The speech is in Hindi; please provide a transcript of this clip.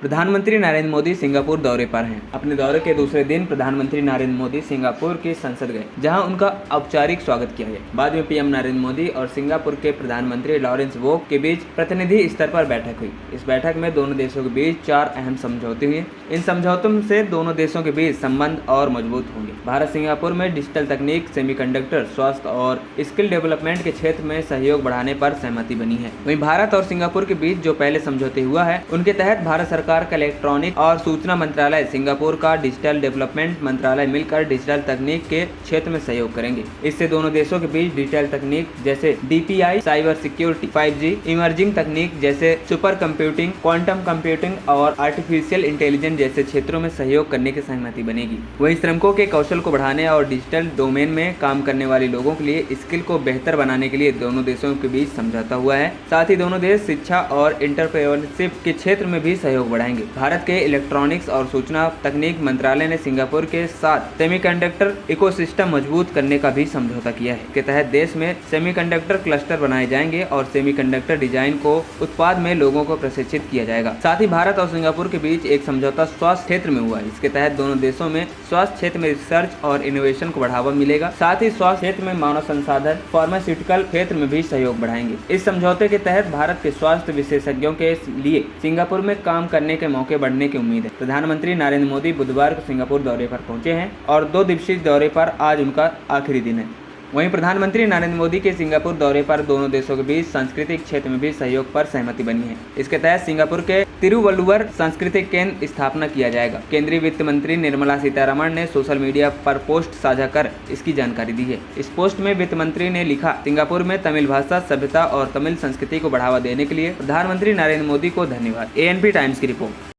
प्रधानमंत्री नरेंद्र मोदी सिंगापुर दौरे पर हैं। अपने दौरे के दूसरे दिन प्रधानमंत्री नरेंद्र मोदी सिंगापुर की संसद गए, जहां उनका औपचारिक स्वागत किया गया। बाद में पीएम नरेंद्र मोदी और सिंगापुर के प्रधानमंत्री लॉरेंस वोंग के बीच प्रतिनिधि स्तर पर बैठक हुई। इस बैठक में दोनों देशों के बीच 4 अहम समझौते हुए। इन समझौतों से दोनों देशों के बीच संबंध और मजबूत होंगे। भारत सिंगापुर में डिजिटल तकनीक, सेमीकंडक्टर, स्वास्थ्य और स्किल डेवलपमेंट के क्षेत्र में सहयोग बढ़ाने पर सहमति बनी है। वहीं भारत और सिंगापुर के बीच जो पहले समझौते हुआ है, उनके तहत भारत सरकार का इलेक्ट्रॉनिक और सूचना मंत्रालय, सिंगापुर का डिजिटल डेवलपमेंट मंत्रालय मिलकर डिजिटल तकनीक के क्षेत्र में सहयोग करेंगे। इससे दोनों देशों के बीच डिजिटल तकनीक जैसे DPI, cyber security, 5G, emerging तकनीक जैसे सुपर कंप्यूटिंग, क्वांटम कंप्यूटिंग और आर्टिफिशियल इंटेलिजेंस जैसे क्षेत्रों में सहयोग करने की सहमति बनेगी। वहीं श्रमिकों के कौशल को बढ़ाने और डिजिटल डोमेन में काम करने वाले लोगों के लिए स्किल को बेहतर बनाने के लिए दोनों देशों के बीच समझौता हुआ है। साथ ही दोनों देश शिक्षा और एंटरप्रेन्योरशिप के क्षेत्र में भी सहयोग बढ़ाएंगे। भारत के इलेक्ट्रॉनिक्स और सूचना तकनीक मंत्रालय ने सिंगापुर के साथ सेमीकंडक्टर इकोसिस्टम मजबूत करने का भी समझौता किया है। इसके तहत देश में सेमीकंडक्टर क्लस्टर बनाए जाएंगे और सेमीकंडक्टर डिजाइन को उत्पाद में लोगों को प्रशिक्षित किया जाएगा। साथ ही भारत और सिंगापुर के बीच एक समझौता स्वास्थ्य क्षेत्र में हुआ है। इसके तहत दोनों देशों में स्वास्थ्य क्षेत्र में रिसर्च और इनोवेशन को बढ़ावा मिलेगा। साथ ही स्वास्थ्य क्षेत्र में मानव संसाधन, फार्मास्यूटिकल क्षेत्र में भी सहयोग बढ़ाएंगे। इस समझौते के तहत भारत के स्वास्थ्य विशेषज्ञों के लिए सिंगापुर में काम करने के मौके बढ़ने की उम्मीद है। प्रधानमंत्री नरेंद्र मोदी बुधवार को सिंगापुर दौरे पर पहुंचे हैं और 2 दिवसीय दौरे पर आज उनका आखिरी दिन है। वहीं प्रधानमंत्री नरेंद्र मोदी के सिंगापुर दौरे पर दोनों देशों के बीच सांस्कृतिक क्षेत्र में भी सहयोग पर सहमति बनी है। इसके तहत सिंगापुर के तिरुवल्लुवर सांस्कृतिक केंद्र स्थापना किया जाएगा। केंद्रीय वित्त मंत्री निर्मला सीतारमण ने सोशल मीडिया पर पोस्ट साझा कर इसकी जानकारी दी है। इस पोस्ट में वित्त मंत्री ने लिखा, सिंगापुर में तमिल भाषा, सभ्यता और तमिल संस्कृति को बढ़ावा देने के लिए प्रधानमंत्री नरेंद्र मोदी को धन्यवाद। ANP टाइम्स की रिपोर्ट।